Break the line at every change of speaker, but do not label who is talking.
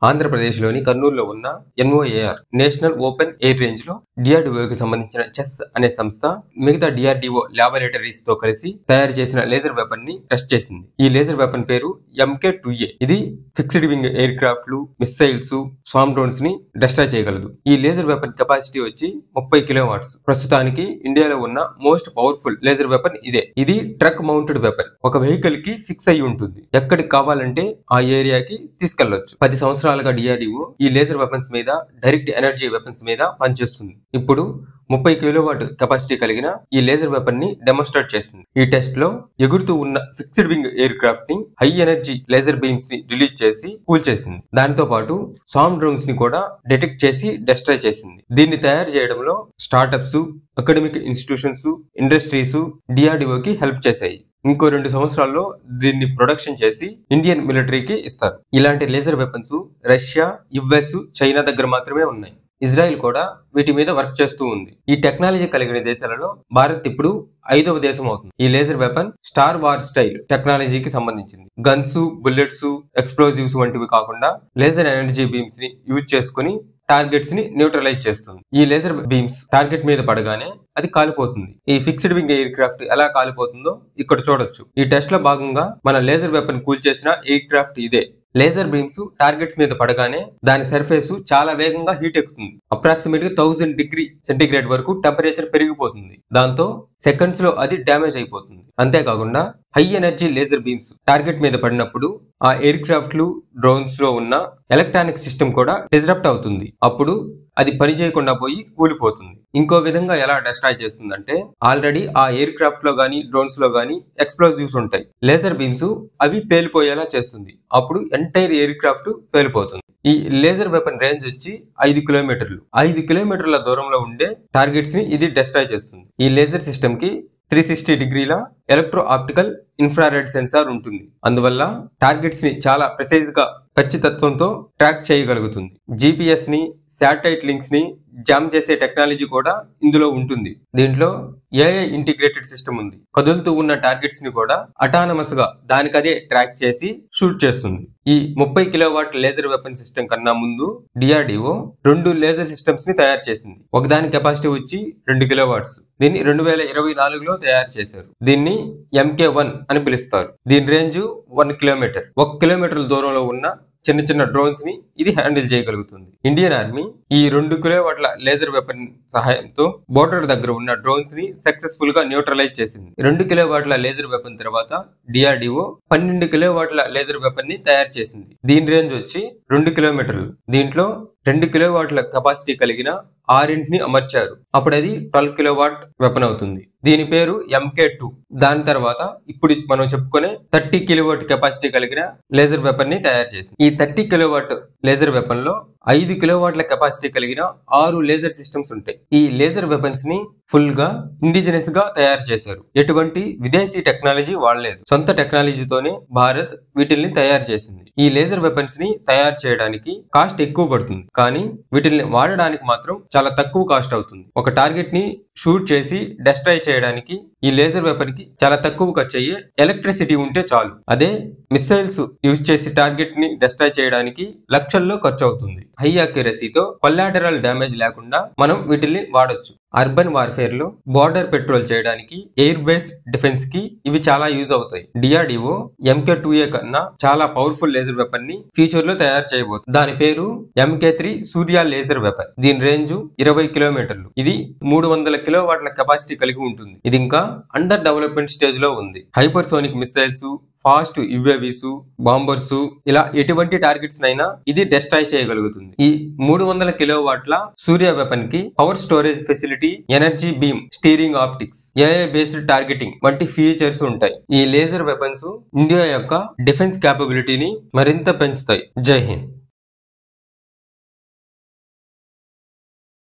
ఆంధ్రప్రదేశ్లోని కర్నూలులో ఉన్న ఎన్ఓఏఆర్ నేషనల్ ఓపెన్ ఎయిర్ రేంజ్ లో డిఆర్డిఓకి సంబంధించిన చెస్ అనే సంస్థ మిగతా డిఆర్డిఓ ల్యాబొరేటరీస్ తో కలిసి తయారు చేసిన లేజర్ వెపన్ ని టెస్ట్ చేసింది. ఈ లేజర్ వెపన్ పేరు MK2A. ఇది ఫిక్స్డ్ వింగ్ ఎయిర్ క్రాఫ్ట్లు, మిస్సైల్స్, స్వామ్ డ్రోన్స్ ని డిస్ట్రాయ్ చేయగలదు. ఈ లేజర్ వెపన్ కెపాసిటీ వచ్చి 30 కిలోవాట్స్. ప్రస్తుతానికి ఇండియాలో ఉన్న మోస్ట్ పవర్ఫుల్ లేజర్ వెపన్ ఇదే. ఇది ట్రక్ మౌంటెడ్ వెపన్. ఒక వెహికల్ కి ఫిక్స్ అయి ఉంటుంది. ఎక్కడికి కావాలంటే ఆ ఏరియాకి తీసుకెళ్లొచ్చు. 10 సంవత్సరాలుగా డిఆర్డిఓ ఈ లేజర్ వెపన్స్ మీద, డైరెక్ట్ ఎనర్జీ వెపన్స్ మీద పనిచేస్తుంది. ఇప్పుడు 30 కిలోవాట్ కెపాసిటీ కలిగిన ఈ లేజర్ వెపన్ ని డెమోన్స్ట్రేట్ చేసింది. ఈ టెస్ట్ లో ఎగురుతూ ఉన్న ఫిక్స్డ్ వింగ్ ఎయిర్ క్రాఫ్ట్ ని హై ఎనర్జీ లేజర్ బీమ్స్ ని రిలీజ్ చేసి కూల్ చేసింది. దానితో పాటు సామ్ డ్రోన్స్ ని కూడా డిటెక్ట్ చేసి డిస్ట్రాయ్ చేసింది. దీన్ని తయారు చేయడంలో స్టార్టప్స్, అకాడమిక్ ఇన్స్టిట్యూషన్స్, ఇండస్ట్రీస్ డిఆర్డిఓకి హెల్ప్ చేశాయి. ఇంకో 2 సంవత్సరాల్లో దీన్ని ప్రొడక్షన్ చేసి ఇండియన్ మిలిటరీకి ఇస్తారు. ఇలాంటి laser weapons Russia, US, China దగ్గర మాత్రమే ఉన్నాయి. ఇజ్రాయెల్ కూడా వీటి మీద వర్క్ చేస్తూ ఉంది. ఈ టెక్నాలజీ కలిగిన దేశాలలో భారత్ ఇప్పుడు 5వ దేశం అవుతుంది. ఈ laser weapon star war style టెక్నాలజీకి సంబంధించింది. గన్స్, బుల్లెట్స్, ఎక్స్ప్లోజివ్స్ వంటివి కాకుండా లేజర్ ఎనర్జీ బీమ్స్ ని యూజ్ చేసుకుని టార్గెట్స్ ని న్యూట్రలైజ్ చేస్తుంది. ఈ లేజర్ బీమ్స్ టార్గెట్ మీద పడగానే అది కాలిపోతుంది. ఈ ఫిక్స్డ్ వింగ్ ఎయిర్ క్రాఫ్ట్ ఎలా కాలిపోతుందో ఇక్కడ చూడొచ్చు. ఈ టెస్ట్ లో భాగంగా మన లేజర్ వెపన్ కూల్ చేసిన ఎయిర్ క్రాఫ్ట్ ఇదే. లేజర్ బీమ్స్ టార్గెట్స్ మీద పడగానే దాని సర్ఫేస్ చాలా వేగంగా హీట్ ఎక్కుతుంది. అప్రాక్సిమేట్ గా 1000 డిగ్రీ సెంటీగ్రేడ్ వరకు టెంపరేచర్ పెరిగిపోతుంది. దాంతో సెకండ్స్ లో అది డ్యామేజ్ అయిపోతుంది. అంతేకాకుండా high energy laser beams target మీద పడినప్పుడు ఆ ఎయిర్ క్రాఫ్ట్లు, డ్రోన్స్ లో ఉన్న ఎలక్ట్రానిక్ సిస్టమ్ కూడా డిస్రప్ట్ అవుతుంది. అప్పుడు అది పని చేయకుండా పోయి కూలిపోతుంది. ఇంకో విధంగా ఎలా డిస్ట్రాయ్ చేస్తుందంటే, ఆల్రెడీ ఆ ఎయిర్ క్రాఫ్ట్ లో గానీ, డ్రోన్స్ లో గానీ ఎక్స్ప్లోజివ్స్ ఉంటాయి. లేజర్ బీమ్స్ అవి పేలిపోయేలా చేస్తుంది. అప్పుడు ఎంటైర్ ఎయిర్ క్రాఫ్ట్ పేలిపోతుంది. ఈ లేజర్ వెపన్ రేంజ్ వచ్చి 5 కిలోమీటర్లు. 5 కిలోమీటర్ల దూరంలో ఉండే టార్గెట్స్ ని ఇది డిస్ట్రాయ్ చేస్తుంది. ఈ లేజర్ సిస్టమ్ కి 360 డిగ్రీల ఎలక్ట్రో ఆప్టికల్ ఇన్ఫ్రారెడ్ సెన్సార్ ఉంటుంది. అందువల్ల టార్గెట్స్ ని చాలా ప్రిసైజ్ గా, ఖచ్చితత్వంతో ట్రాక్ చేయగలుగుతుంది. GPS ని, శాటిలైట్ లింక్స్ ని జామ్ చేసే టెక్నాలజీ కూడా ఇందులో ఉంటుంది. దీంట్లో AI ఇంటిగ్రేటెడ్ సిస్టమ్ ఉంది. కదులుతూ ఉన్న టార్గెట్స్ ని కూడా అటానమస్ గా దానికదే ట్రాక్ చేసి షూట్ చేస్తుంది. ఈ 30 కిలోవాట్ లేజర్ వెపన్ సిస్టమ్ కన్నా ముందు డిఆర్డిఓ 2 లేజర్ సిస్టమ్స్ ని తయారు చేసింది. ఒకదాని కెపాసిటీ వచ్చి 2 కిలోవాట్స్. దీన్ని 2024లో తయారు చేశారు. దీన్ని MK1 అని పిలుస్తారు. దీని రేంజ్ 1 కిలోమీటర్. 1 కిలోమీటర్ల దూరంలో ఉన్న చిన్న చిన్న డ్రోన్స్ ని ఇది హ్యాండిల్ చేయగలుగుతుంది. ఇండియన్ ఆర్మీ ఈ 2 కిలోవాట్ల లేజర్ వెపన్ సహాయంతో బోర్డర్ దగ్గర ఉన్న డ్రోన్స్ ని సక్సెస్ఫుల్ గా న్యూట్రలైజ్ చేసింది. 2 కిలోవాట్ల లేజర్ వెపన్ తర్వాత డిఆర్డిఓ 12 కిలోవాట్ల లేజర్ వెపన్ ని తయారు చేసింది. దీని రేంజ్ వచ్చి 2 కిలోమీటర్లు. దీంట్లో 2 కిలోవాట్ల కెపాసిటీ కలిగిన 6 అమర్చారు. అప్పుడు అది 12 కిలోవాట్ వెపన్ అవుతుంది. దీని పేరు MK2. దాని తర్వాత ఇప్పుడు మనం చెప్పుకునే 30 కిలోవాట్ కెపాసిటీ కలిగిన లేజర్ వెపన్ ని తయారు చేసింది. ఈ 30 కిలోవాట్ లేజర్ వెపన్ లో 5 కిలోవాట్ల కెపాసిటీ కలిగిన 6 లేజర్ సిస్టమ్స్ ఉంటాయి. ఈ లేజర్ వెపన్స్ ని ఫుల్ గా ఇండిజినస్ గా తయారు చేశారు. ఎటువంటి విదేశీ టెక్నాలజీ వాడలేదు. సొంత టెక్నాలజీతోనే భారత్ వీటిల్ని తయారు చేసింది. ఈ లేజర్ వెపన్స్ ని తయారు చేయడానికి కాస్ట్ ఎక్కువ పడుతుంది, కానీ వీటిల్ని వాడడానికి మాత్రం చాలా తక్కువ కాస్ట్ అవుతుంది. ఒక టార్గెట్ ని షూట్ చేసి డిస్ట్రాయ్ చేయడానికి ఈ లేజర్ వెపన్ కి చాలా తక్కువ ఖర్చు అయ్యే ఎలక్ట్రిసిటీ ఉంటే చాలు. అదే మిసైల్స్ యూజ్ చేసి టార్గెట్ ని డిస్ట్రాయ్ చేయడానికి లక్షల్లో ఖర్చు అవుతుంది. హై అక్యురసీతో కొల్లాటరల్ డ్యామేజ్ లేకుండా మనం వీటిని వాడొచ్చు. అర్బన్ వార్ఫేర్ లో బార్డర్ పెట్రోల్ చేయడానికి, ఎయిర్ బేస్ డిఫెన్స్ కి ఇవి చాలా యూజ్ అవుతాయి. డిఆర్డిఓ MK2A కన్నా చాలా పవర్ఫుల్ లేజర్ వెపన్ ని ఫ్యూచర్ లో తయారు చేయబోతుంది. దాని పేరు MK3 సూర్య లేజర్ వెపన్. దీని రేంజ్ 20 కిలోమీటర్లు. ఇది 300 కిలోవాట్ల కెపాసిటీ కలిగి ఉంటుంది. ఇది ఇంకా అండర్ డెవలప్మెంట్ స్టేజ్ లో ఉంది. Hypersonic missiles, fast UAVs, bombers, ఇలా ఎటువంటి టార్గెట్స్ నైనా ఇది డిస్ట్రాయ్ చేయగలుగుతుంది. ఈ 300 కిలోవాట్ల సూర్య వెపన్ కి power storage facility, energy beam, steering optics, AI based targeting వంటి ఫీచర్స్ ఉంటాయి. ఈ లేజర్ వెపన్స్ ఇండియా యొక్క డిఫెన్స్ క్యాపబిలిటీని మరింత పెంచుతాయి. జై హింద్.